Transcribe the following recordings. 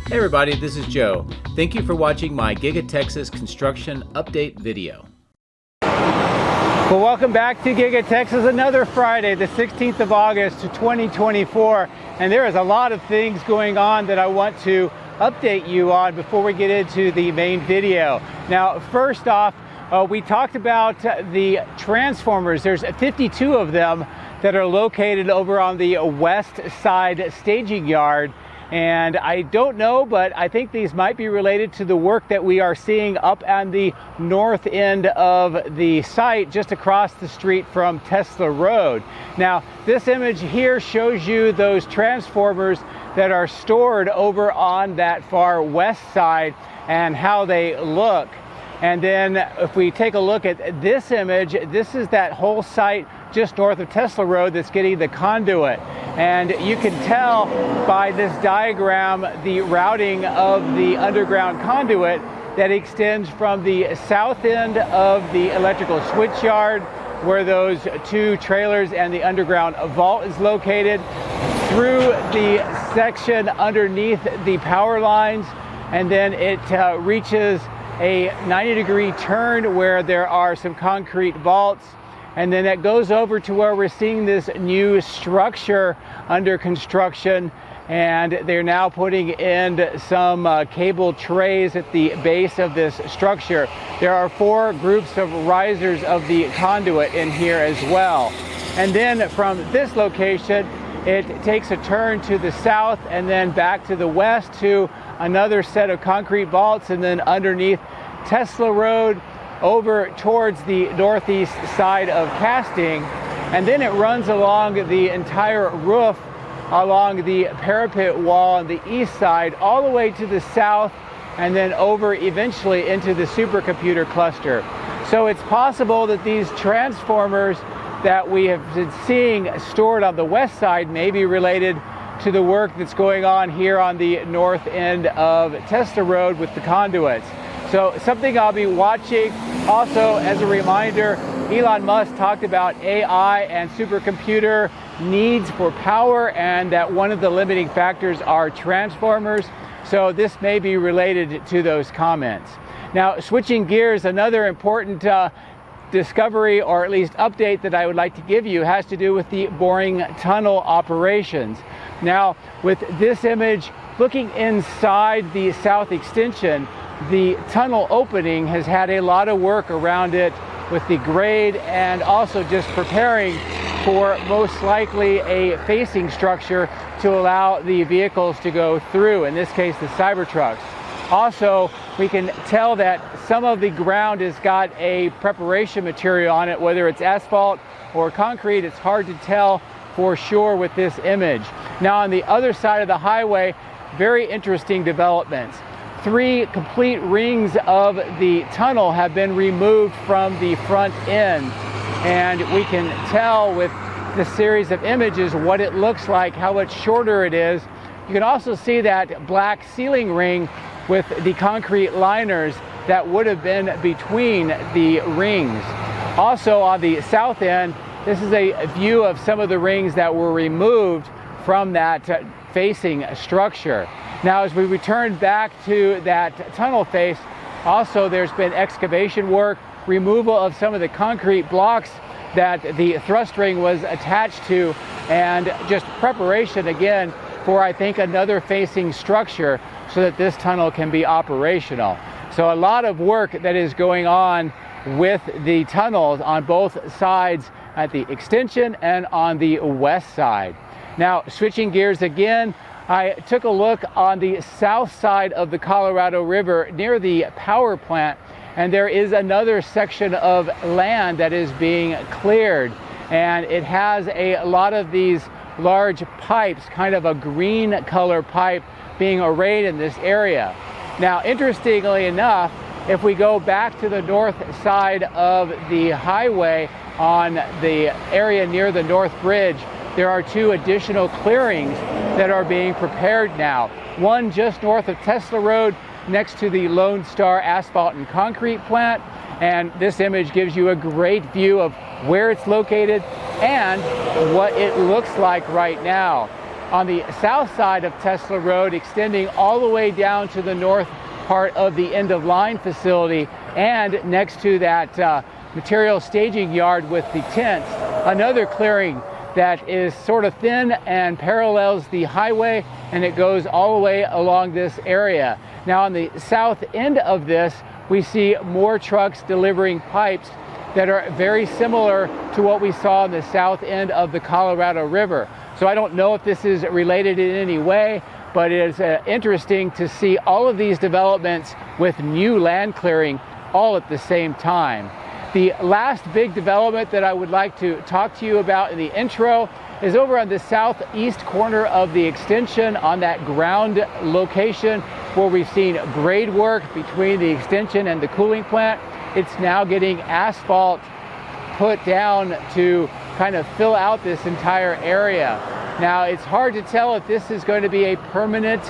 Hey everybody, this is Joe. Thank you for watching my Giga Texas construction update video. Well, welcome back to Giga Texas. Another Friday, the 16th of August, 2024. And there is a lot of things going on that I want to update you on before we get into the main video. Now, first off, we talked about the transformers. There's 52 of them that are located over on the west side staging yard. And I don't know, but I think these might be related to the work that we are seeing up on the north end of the site, just across the street from Tesla Road. Now, this image here shows you those transformers that are stored over on that far west side and how they look. And then if we take a look at this image, this is that whole site just north of Tesla Road that's getting the conduit. And you can tell by this diagram the routing of the underground conduit that extends from the south end of the electrical switch yard, where those two trailers and the underground vault is located, through the section underneath the power lines, and then it reaches a 90-degree turn where there are some concrete vaults, and then that goes over to where we're seeing this new structure under construction, and they're now putting in some cable trays at the base of this structure. There are 4 groups of risers of the conduit in here as well. And then from this location, it takes a turn to the south and then back to the west to another set of concrete vaults, and then underneath Tesla Road over towards the northeast side of casting. And then it runs along the entire roof, along the parapet wall on the east side, all the way to the south, and then over eventually into the supercomputer cluster. So it's possible that these transformers that we have been seeing stored on the west side may be related to the work that's going on here on the north end of Tesla Road with the conduits. So something I'll be watching. Also, as a reminder, Elon Musk talked about AI and supercomputer needs for power, and that one of the limiting factors are transformers. So this may be related to those comments. Now, switching gears, another important discovery, or at least update, that I would like to give you has to do with the boring tunnel operations. Now, with this image, looking inside the south extension, the tunnel opening has had a lot of work around it with the grade, and also just preparing for most likely a facing structure to allow the vehicles to go through, in this case the Cybertrucks. Also, we can tell that some of the ground has got a preparation material on it, whether it's asphalt or concrete. It's hard to tell for sure with this image. Now, on the other side of the highway, very interesting developments. 3 complete rings of the tunnel have been removed from the front end, and we can tell with the series of images what it looks like, how much shorter it is. You can also see that black ceiling ring with the concrete liners that would have been between the rings. Also on the south end, this is a view of some of the rings that were removed from that facing structure. Now, as we return back to that tunnel face, also there's been excavation work, removal of some of the concrete blocks that the thrust ring was attached to, and just preparation again for, I think, another facing structure so that this tunnel can be operational. So a lot of work that is going on with the tunnels on both sides, at the extension and on the west side. Now, switching gears again, I took a look on the south side of the Colorado River near the power plant, and there is another section of land that is being cleared, and it has a lot of these large pipes, kind of a green color pipe, being arrayed in this area. Now, interestingly enough, if we go back to the north side of the highway on the area near the North Bridge, there are 2 additional clearings that are being prepared now. One just north of Tesla Road, next to the Lone Star Asphalt and Concrete plant. And this image gives you a great view of where it's located and what it looks like right now. on the south side of Tesla Road, extending all the way down to the north part of the end-of-line facility, and next to that material staging yard with the tents, another clearing that is sort of thin and parallels the highway, and it goes all the way along this area. Now on the south end of this, we see more trucks delivering pipes that are very similar to what we saw on the south end of the Colorado River. So I don't know if this is related in any way, but it is interesting to see all of these developments with new land clearing all at the same time. The last big development that I would like to talk to you about in the intro is over on the southeast corner of the extension, on that ground location where we've seen grade work between the extension and the cooling plant. It's now getting asphalt put down to kind of fill out this entire area. Now, it's hard to tell if this is going to be a permanent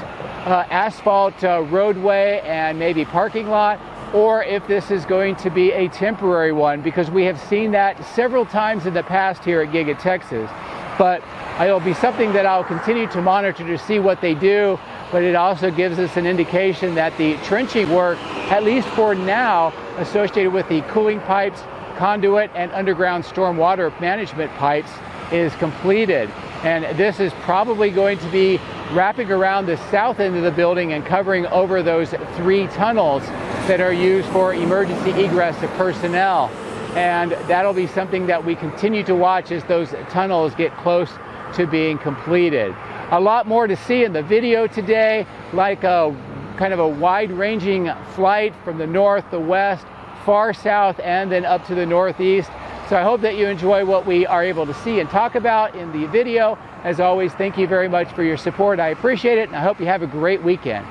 asphalt roadway and maybe parking lot, or if this is going to be a temporary one, because we have seen that several times in the past here at Giga Texas. But it'll be something that I'll continue to monitor to see what they do, but it also gives us an indication that the trenching work, at least for now, associated with the cooling pipes, conduit, and underground stormwater management pipes is completed. And this is probably going to be wrapping around the south end of the building and covering over those 3 tunnels that are used for emergency egress of personnel. And that'll be something that we continue to watch as those tunnels get close to being completed. A lot more to see in the video today, like a kind of a wide-ranging flight from the north, the west, far south, and then up to the northeast. So I hope that you enjoy what we are able to see and talk about in the video. As always, thank you very much for your support. I appreciate it, and I hope you have a great weekend.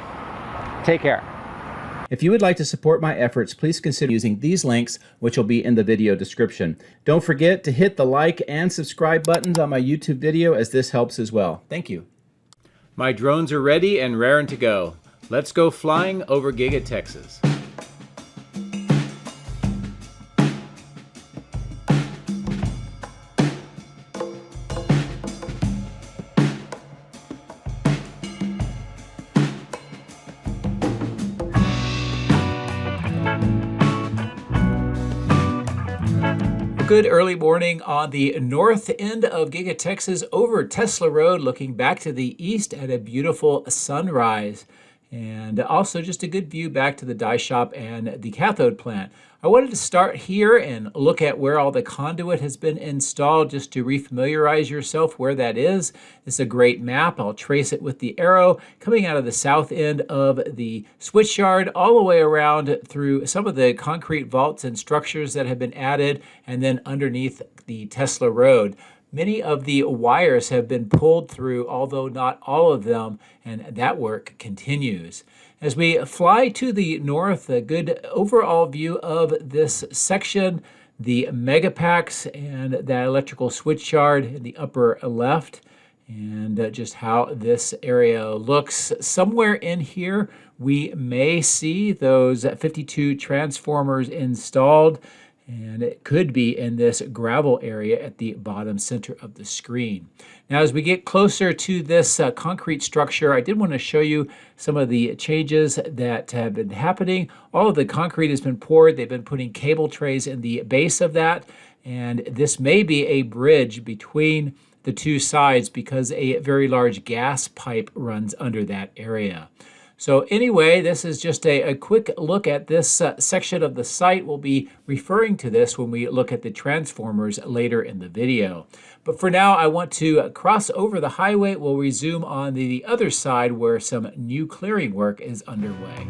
Take care. If you would like to support my efforts, please consider using these links, which will be in the video description. Don't forget to hit the like and subscribe buttons on my YouTube video, as this helps as well. Thank you. My drones are ready and raring to go. Let's go flying over Giga Texas. Good early morning on the north end of Giga Texas over Tesla Road, looking back to the east at a beautiful sunrise, and also just a good view back to the die shop and the cathode plant. I wanted to start here and look at where all the conduit has been installed, just to refamiliarize yourself where that is. It's a great map. I'll trace it with the arrow coming out of the south end of the switch yard all the way around through some of the concrete vaults and structures that have been added, and then underneath the Tesla Road. Many of the wires have been pulled through, although not all of them, and that work continues. As we fly to the north, a good overall view of this section, the megapacks and that electrical switch yard in the upper left, and just how this area looks. Somewhere in here, we may see those 52 transformers installed, and it could be in this gravel area at the bottom center of the screen. Now, as we get closer to this concrete structure, I did want to show you some of the changes that have been happening. All of the concrete has been poured. They've been putting cable trays in the base of that, and this may be a bridge between the two sides because a very large gas pipe runs under that area. So anyway, this is just a quick look at this section of the site. We'll be referring to this when we look at the transformers later in the video. But for now, I want to cross over the highway. We'll resume on the other side where some new clearing work is underway.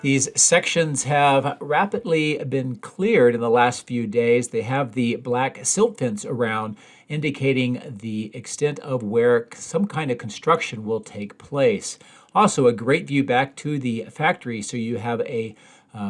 These sections have rapidly been cleared in the last few days. They have the black silt fence around, indicating the extent of where some kind of construction will take place. Also, a great view back to the factory, so you have a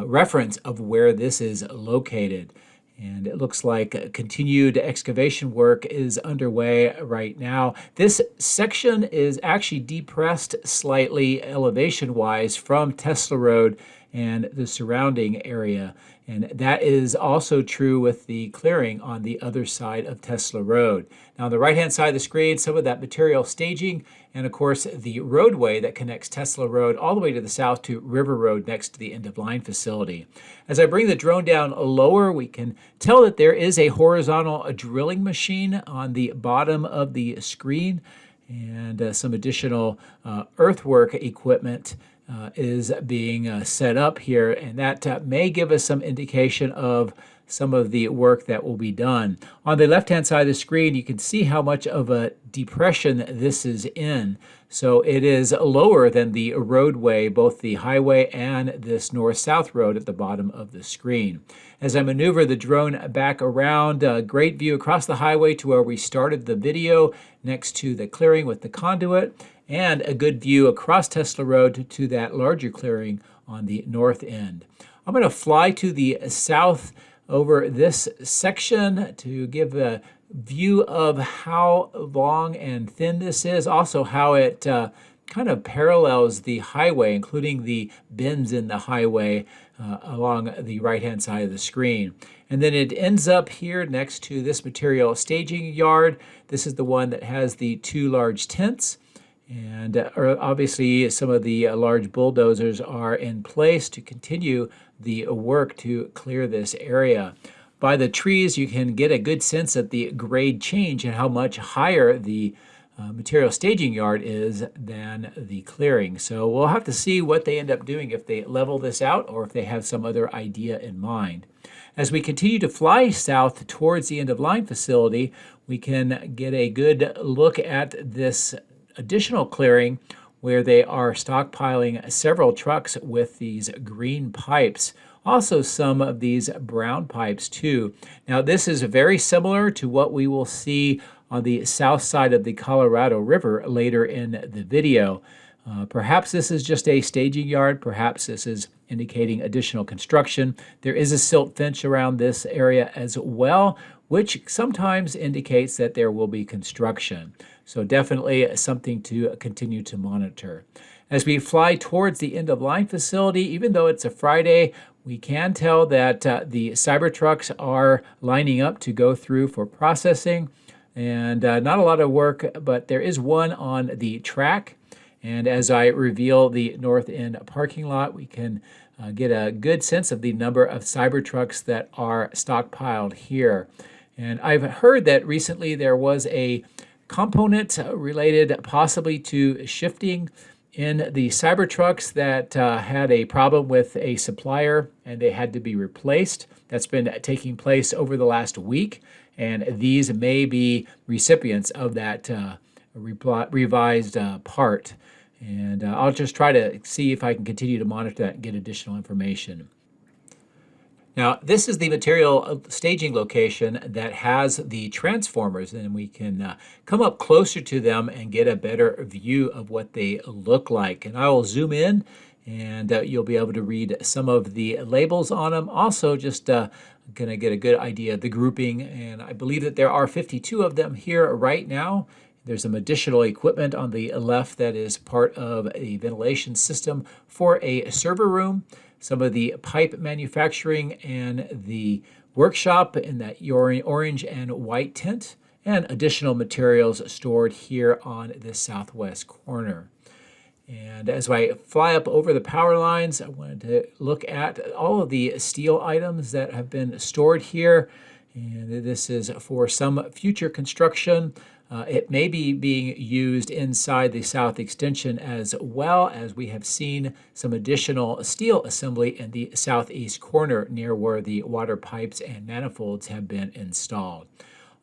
reference of where this is located. And it looks like continued excavation work is underway right now. This section is actually depressed slightly elevation-wise from Tesla Road, and the surrounding area. And that is also true with the clearing on the other side of Tesla Road. Now, on the right-hand side of the screen, some of that material staging, and of course, the roadway that connects Tesla Road all the way to the south to River Road next to the end-of-line facility. As I bring the drone down lower, we can tell that there is a horizontal drilling machine on the bottom of the screen, and some additional earthwork equipment is being set up here, and that may give us some indication of some of the work that will be done. On the left-hand side of the screen, you can see how much of a depression this is in. So it is lower than the roadway, both the highway and this north-south road at the bottom of the screen. As I maneuver the drone back around, a great view across the highway to where we started the video, next to the clearing with the conduit, and a good view across Tesla Road to that larger clearing on the north end. I'm going to fly to the south over this section to give a view of how long and thin this is, also how it kind of parallels the highway, including the bends in the highway along the right-hand side of the screen. And then it ends up here next to this material staging yard. This is the one that has the two large tents. And obviously some of the large bulldozers are in place to continue the work to clear this area. By the trees, you can get a good sense of the grade change and how much higher the material staging yard is than the clearing. So we'll have to see what they end up doing, if they level this out or if they have some other idea in mind. As we continue to fly south towards the end-of-line facility, we can get a good look at this additional clearing where they are stockpiling several trucks with these green pipes. Also some of these brown pipes too. Now this is very similar to what we will see on the south side of the Colorado River later in the video. Perhaps this is just a staging yard, perhaps this is indicating additional construction. There is a silt fence around this area as well, which sometimes indicates that there will be construction. So definitely something to continue to monitor. As we fly towards the end-of-line facility, even though it's a Friday, we can tell that the Cybertrucks are lining up to go through for processing. And not a lot of work, but there is one on the track. And as I reveal the north end parking lot, we can get a good sense of the number of Cybertrucks that are stockpiled here. And I've heard that recently there was a component related possibly to shifting in the Cybertrucks that had a problem with a supplier and they had to be replaced. That's been taking place over the last week, and these may be recipients of that revised part. And I'll just try to see if I can continue to monitor that and get additional information. Now, this is the material staging location that has the transformers, and we can come up closer to them and get a better view of what they look like. And I will zoom in, and you'll be able to read some of the labels on them. Also, just going to get a good idea of the grouping, and I believe that there are 52 of them here right now. There's some additional equipment on the left that is part of a ventilation system for a server room. Some of the pipe manufacturing and the workshop in that orange and white tent, and additional materials stored here on the southwest corner. And as I fly up over the power lines, I wanted to look at all of the steel items that have been stored here. And this is for some future construction. It may be being used inside the south extension as well, as we have seen some additional steel assembly in the southeast corner near where the water pipes and manifolds have been installed.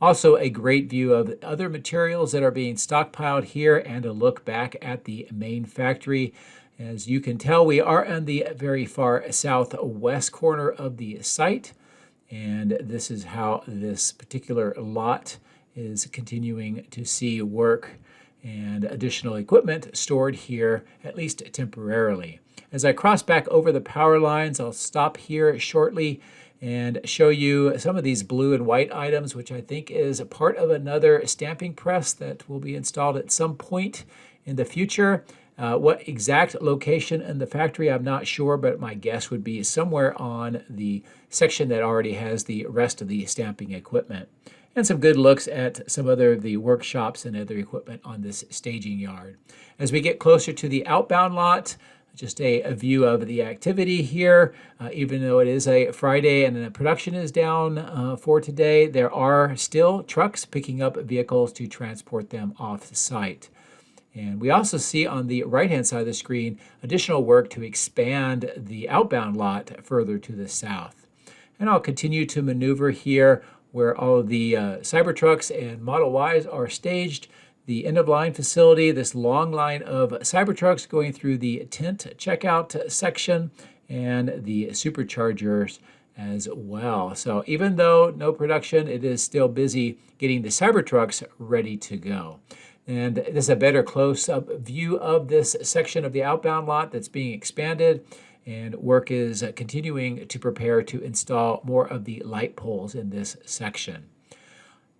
Also a great view of other materials that are being stockpiled here and a look back at the main factory. As you can tell, we are on the very far southwest corner of the site, and this is how this particular lot is continuing to see work and additional equipment stored here, at least temporarily. As I cross back over the power lines, I'll stop here shortly and show you some of these blue and white items, which I think is a part of another stamping press that will be installed at some point in the future. What exact location in the factory, I'm not sure, but my guess would be somewhere on the section that already has the rest of the stamping equipment. And some good looks at some other of the workshops and other equipment on this staging yard. As we get closer to the outbound lot, just a view of the activity here. Even though it is a Friday and the production is down for today, there are still trucks picking up vehicles to transport them off the site. And we also see on the right-hand side of the screen additional work to expand the outbound lot further to the south. And I'll continue to maneuver here where all of the Cybertrucks and Model Ys are staged. The end-of-line facility, this long line of Cybertrucks going through the tent checkout section, and the superchargers as well. So even though no production, it is still busy getting the Cybertrucks ready to go. And this is a better close-up view of this section of the outbound lot that's being expanded, and work is continuing to prepare to install more of the light poles in this section.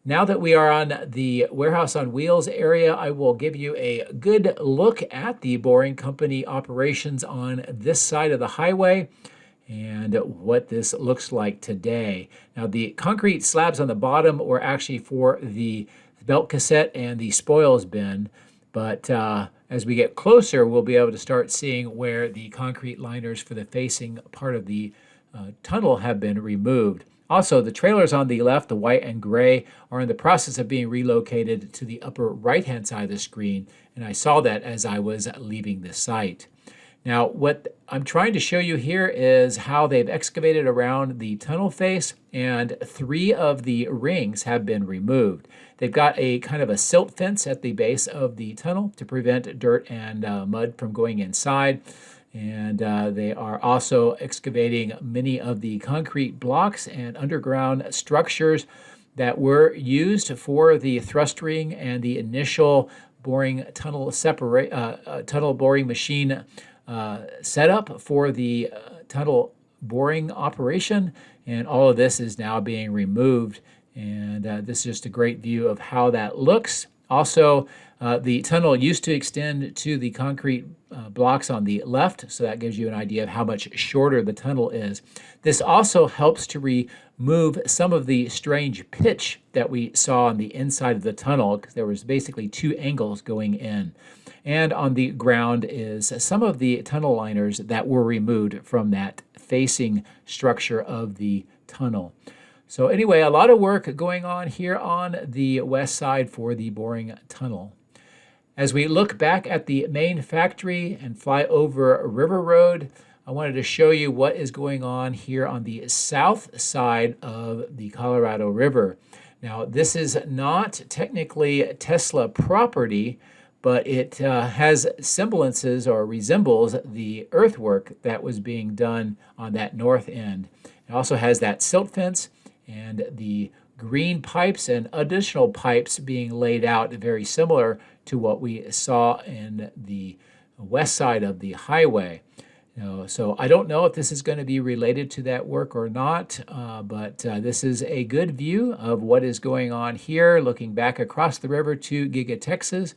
Now that we are on the warehouse on wheels area, I will give you a good look at the boring company operations on this side of the highway and what this looks like today. Now, the concrete slabs on the bottom were actually for the belt cassette and the spoils bin, but as we get closer, we'll be able to start seeing where the concrete liners for the facing part of the tunnel have been removed. Also, the trailers on the left, the white and gray, are in the process of being relocated to the upper right-hand side of the screen, and I saw that as I was leaving the site. Now, what I'm trying to show you here is how they've excavated around the tunnel face, and 3 of the rings have been removed. They've got a kind of a silt fence at the base of the tunnel to prevent dirt and mud from going inside. And they are also excavating many of the concrete blocks and underground structures that were used for the thrust ring and the initial boring tunnel boring machine setup for the tunnel boring operation. And all of this is now being removed. And this is just a great view of how that looks. Also, the tunnel used to extend to the concrete blocks on the left, so that gives you an idea of how much shorter the tunnel is. This also helps to remove some of the strange pitch that we saw on the inside of the tunnel, because there was basically 2 angles going in. And on the ground is some of the tunnel liners that were removed from that facing structure of the tunnel. So anyway, a lot of work going on here on the west side for the boring tunnel. As we look back at the main factory and fly over River Road, I wanted to show you what is going on here on the south side of the Colorado River. Now, this is not technically Tesla property, but it has semblances or resembles the earthwork that was being done on that north end. It also has that silt fence and the green pipes and additional pipes being laid out, very similar to what we saw in the west side of the highway. So I don't know if this is going to be related to that work or not, but this is a good view of what is going on here, looking back across the river to Giga Texas,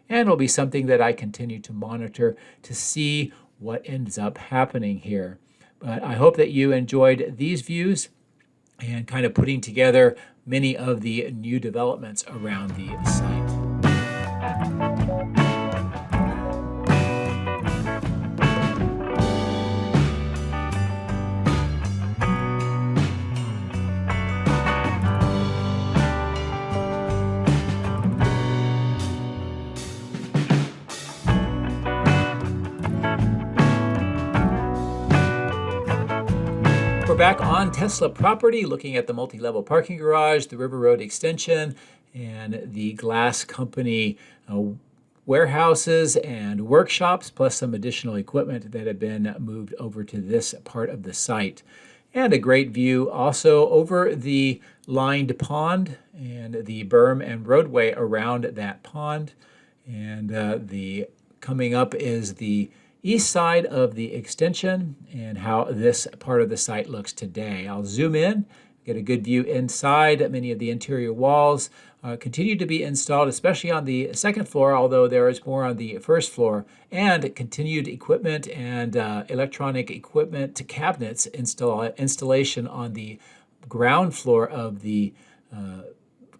and it'll be something that I continue to monitor to see what ends up happening here. But I hope that you enjoyed these views and kind of putting together many of the new developments around the site. We're back on Tesla property, looking at the multi-level parking garage, the River Road extension, and the glass company warehouses and workshops, plus some additional equipment that have been moved over to this part of the site. And a great view also over the lined pond and the berm and roadway around that pond. And the coming up is the east side of the extension and how this part of the site looks today. I'll zoom in, Get a good view inside. Many of the interior walls continue to be installed, especially on the second floor, although there is more on the first floor, and continued equipment and electronic equipment cabinets installation on the ground floor of the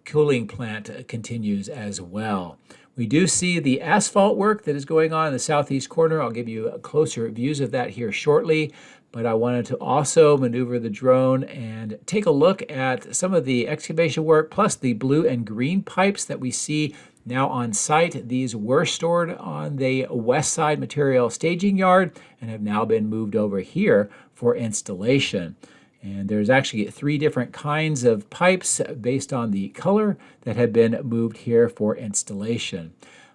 cooling plant continues as well. We do see the asphalt work that is going on in the southeast corner. I'll give you closer views of that here shortly, but I wanted to also maneuver the drone and take a look at some of the excavation work, plus the blue and green pipes that we see now on site. These were stored on the west side material staging yard and have now been moved over here for installation. And there's actually 3 different kinds of pipes based on the color that have been moved here for installation.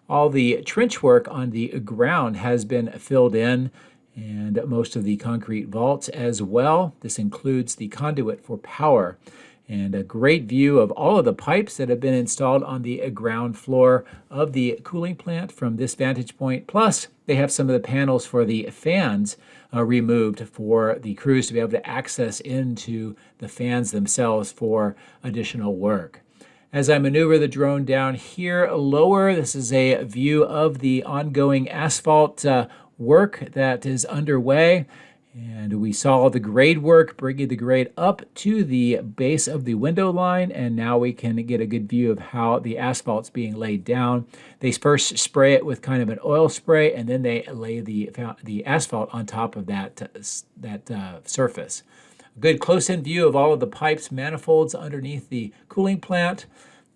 All the trench work on the ground has been filled in, and most of the concrete vaults as well. This includes the conduit for power. And a great view of all of the pipes that have been installed on the ground floor of the cooling plant from this vantage point. Plus, they have some of the panels for the fans removed for the crews to be able to access into the fans themselves for additional work. As I maneuver the drone down here lower, this is a view of the ongoing asphalt work that is underway. And we saw the grade work, bringing the grade up to the base of the window line, and now we can get a good view of how the asphalt's being laid down. They first spray it with kind of an oil spray, and then they lay the asphalt on top of that surface. A good close-in view of all of the pipes, manifolds underneath the cooling plant,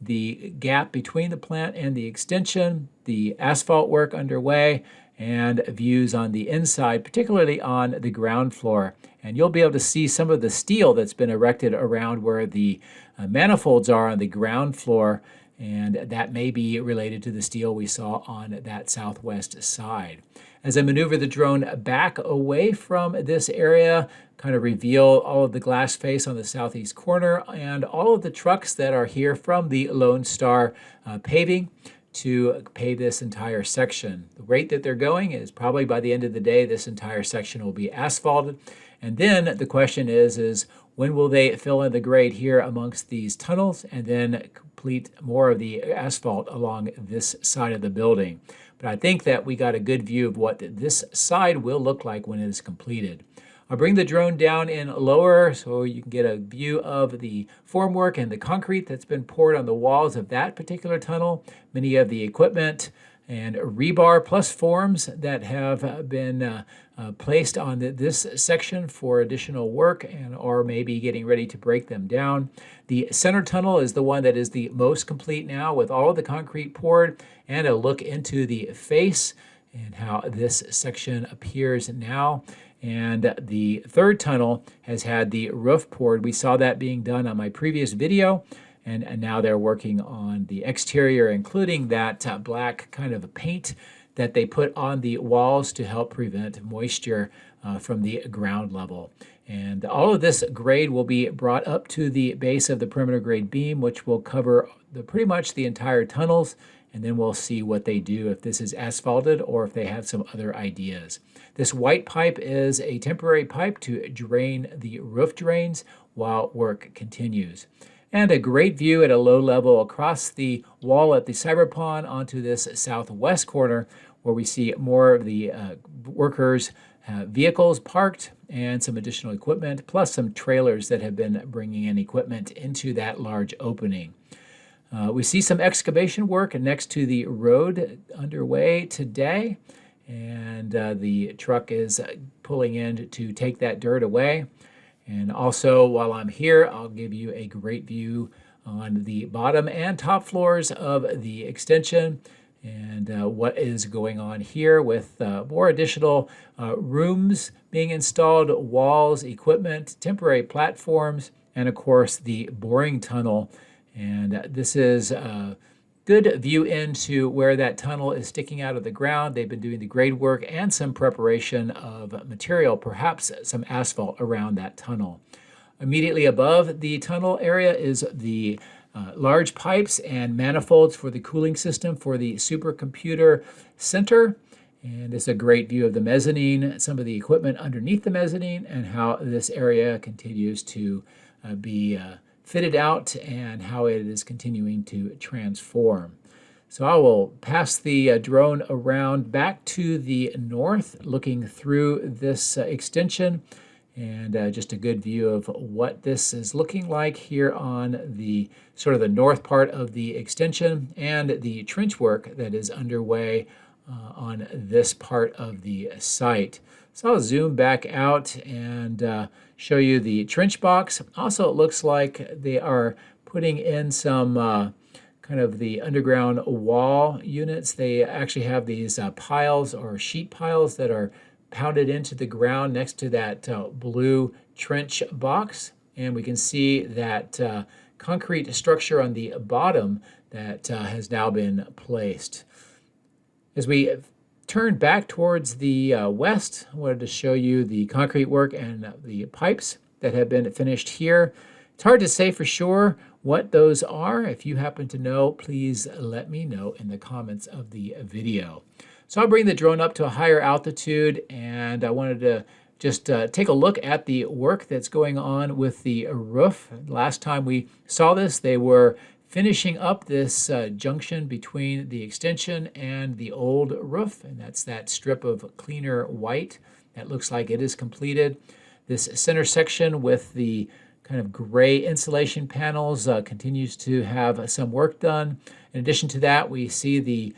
the gap between the plant and the extension, the asphalt work underway, and views on the inside, particularly on the ground floor. And you'll be able to see some of the steel that's been erected around where the manifolds are on the ground floor, and that may be related to the steel we saw on that southwest side. As I maneuver the drone back away from this area, kind of reveal all of the glass face on the southeast corner and all of the trucks that are here from the Lone Star paving to pave this entire section. The rate that they're going is probably by the end of the day, this entire section will be asphalted. And then the question is when will they fill in the grade here amongst these tunnels and then complete more of the asphalt along this side of the building. But I think that we got a good view of what this side will look like when it is completed. I'll bring the drone down in lower so you can get a view of the formwork and the concrete that's been poured on the walls of that particular tunnel. Many of the equipment and rebar plus forms that have been placed on this section for additional work and or maybe getting ready to break them down. The center tunnel is the one that is the most complete now with all of the concrete poured, and a look into the face and how this section appears now. And the third tunnel has had the roof poured. We saw that being done on my previous video, and now they're working on the exterior, including that black kind of paint that they put on the walls to help prevent moisture from the ground level. And all of this grade will be brought up to the base of the perimeter grade beam, which will cover pretty much the entire tunnels. And then we'll see what they do, if this is asphalted or if they have some other ideas. This white pipe is a temporary pipe to drain the roof drains while work continues. And a great view at a low level across the wall at the cyber pond onto this southwest corner, where we see more of the workers' vehicles parked and some additional equipment, plus some trailers that have been bringing in equipment into that large opening. We see some excavation work next to the road underway today, and the truck is pulling in to take that dirt away. And also, while I'm here, I'll give you a great view on the bottom and top floors of the extension and what is going on here with more additional rooms being installed, walls, equipment, temporary platforms, and of course the boring tunnel. And this is a good view into where that tunnel is sticking out of the ground. They've been doing the grade work and some preparation of material, perhaps some asphalt around that tunnel. Immediately above the tunnel area is the large pipes and manifolds for the cooling system for the supercomputer center. And it's a great view of the mezzanine, some of the equipment underneath the mezzanine, and how this area continues to be fitted out and how it is continuing to transform. So I will pass the drone around back to the north, looking through this extension, and just a good view of what this is looking like here on the sort of the north part of the extension and the trench work that is underway on this part of the site. So I'll zoom back out and show you the trench box. Also, it looks like they are putting in some kind of the underground wall units. They actually have these piles or sheet piles that are pounded into the ground next to that blue trench box. And we can see that concrete structure on the bottom that has now been placed. As we turn back towards the west, I wanted to show you the concrete work and the pipes that have been finished here. It's hard to say for sure what those are. If you happen to know, please let me know in the comments of the video. So I'll bring the drone up to a higher altitude, and I wanted to just take a look at the work that's going on with the roof. Last time we saw this, they were finishing up this junction between the extension and the old roof, and that's that strip of cleaner white that looks like it is completed. This center section with the kind of gray insulation panels continues to have some work done. In addition to that, we see the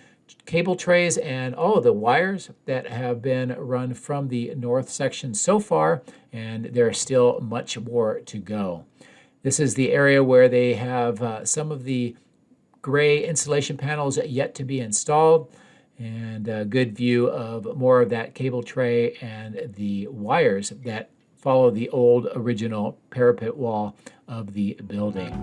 cable trays and all of the wires that have been run from the north section so far, and there's still much more to go. This is the area where they have some of the gray insulation panels yet to be installed, and a good view of more of that cable tray and the wires that follow the old original parapet wall of the building.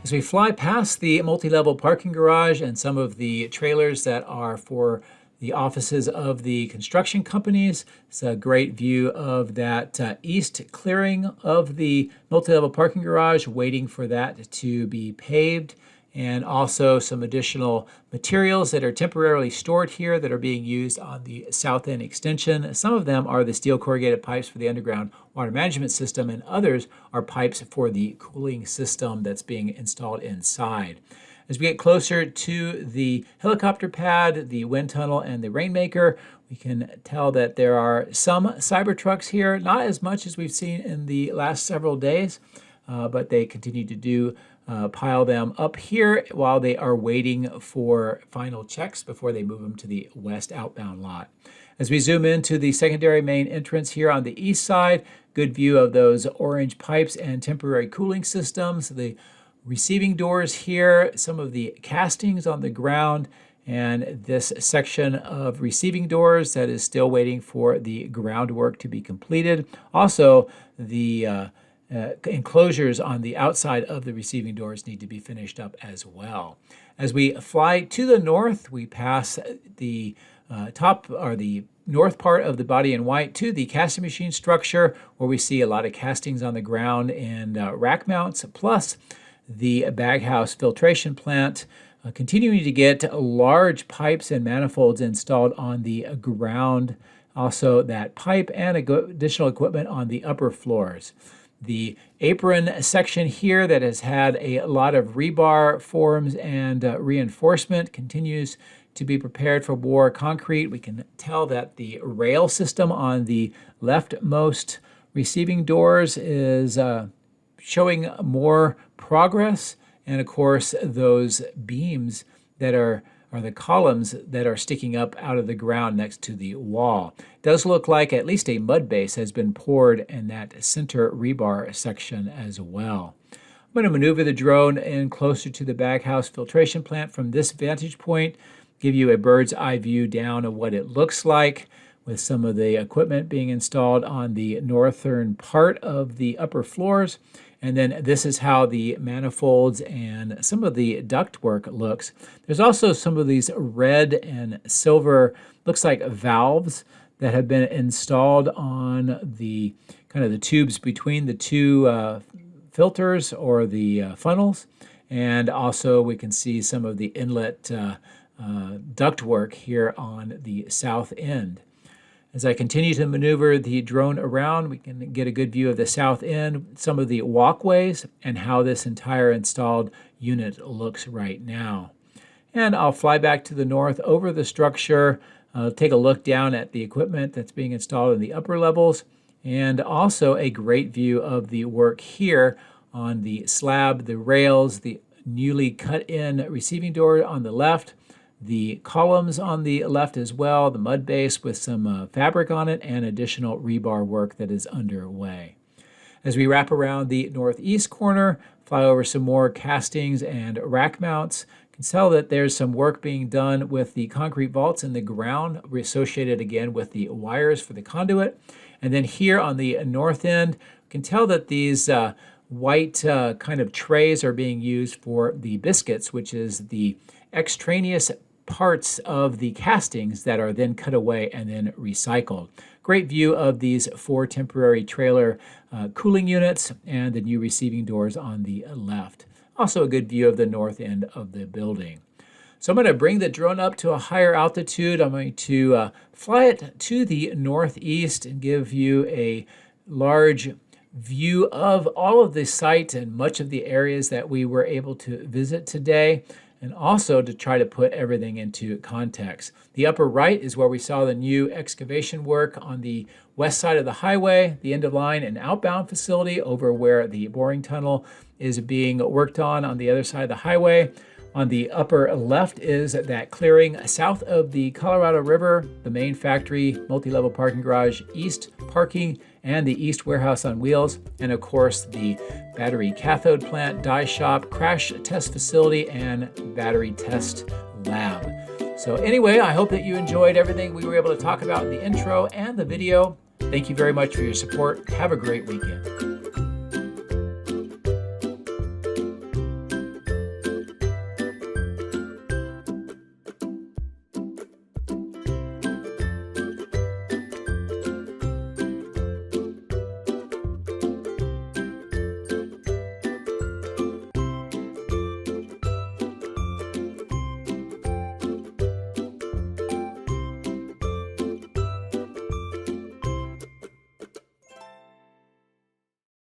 As we fly past the multi-level parking garage and some of the trailers that are for the offices of the construction companies, it's a great view of that east clearing of the multi-level parking garage, waiting for that to be paved, and also some additional materials that are temporarily stored here that are being used on the south end extension. Some of them are the steel corrugated pipes for the underground water management system, and others are pipes for the cooling system that's being installed inside. As we get closer to the helicopter pad, the wind tunnel, and the rainmaker, we can tell that there are some Cybertrucks here, not as much as we've seen in the last several days, but they continue to do pile them up here while they are waiting for final checks before they move them to the west outbound lot. As we zoom into the secondary main entrance here on the east side, good view of those orange pipes and temporary cooling systems, the receiving doors here, some of the castings on the ground, and this section of receiving doors that is still waiting for the groundwork to be completed. Also, the enclosures on the outside of the receiving doors need to be finished up as well. As we fly to the north, we pass the top or the north part of the body in white to the casting machine structure, where we see a lot of castings on the ground and rack mounts, plus the baghouse filtration plant, continuing to get large pipes and manifolds installed on the ground. Also, that pipe and additional equipment on the upper floors. The apron section here that has had a lot of rebar forms and reinforcement continues to be prepared for more concrete. We can tell that the rail system on the leftmost receiving doors is showing more progress. And of course, those beams that are the columns that are sticking up out of the ground next to the wall. It does look like at least a mud base has been poured in that center rebar section as well. I'm going to maneuver the drone in closer to the baghouse filtration plant from this vantage point, give you a bird's eye view down of what it looks like, with some of the equipment being installed on the northern part of the upper floors. And then this is how the manifolds and some of the ductwork looks. There's also some of these red and silver, looks like valves that have been installed on the kind of the tubes between the two filters or the funnels. And also we can see some of the inlet ductwork here on the south end. As I continue to maneuver the drone around, we can get a good view of the south end, some of the walkways, and how this entire installed unit looks right now. And I'll fly back to the north over the structure, take a look down at the equipment that's being installed in the upper levels, and also a great view of the work here on the slab, the rails, the newly cut in receiving door on the left, the columns on the left as well, the mud base with some fabric on it, and additional rebar work that is underway. As we wrap around the northeast corner, fly over some more castings and rack mounts, you can tell that there's some work being done with the concrete vaults in the ground, associated again with the wires for the conduit. And then here on the north end, you can tell that these white kind of trays are being used for the biscuits, which is the extraneous parts of the castings that are then cut away and then recycled. Great view of these 4 temporary trailer cooling units and the new receiving doors on the left. Also a good view of the north end of the building. So I'm going to bring the drone up to a higher altitude. I'm going to fly it to the northeast and give you a large view of all of the sites and much of the areas that we were able to visit today, and also to try to put everything into context. The upper right is where we saw the new excavation work on the west side of the highway, the end of line and outbound facility over where the boring tunnel is being worked on the other side of the highway. On the upper left is that clearing south of the Colorado River, the main factory, multi-level parking garage, east parking, and the east warehouse on wheels, and of course the battery cathode plant, die shop, crash test facility, and battery test lab. So anyway, I hope that you enjoyed everything we were able to talk about in the intro and the video. Thank you very much for your support. Have a great weekend.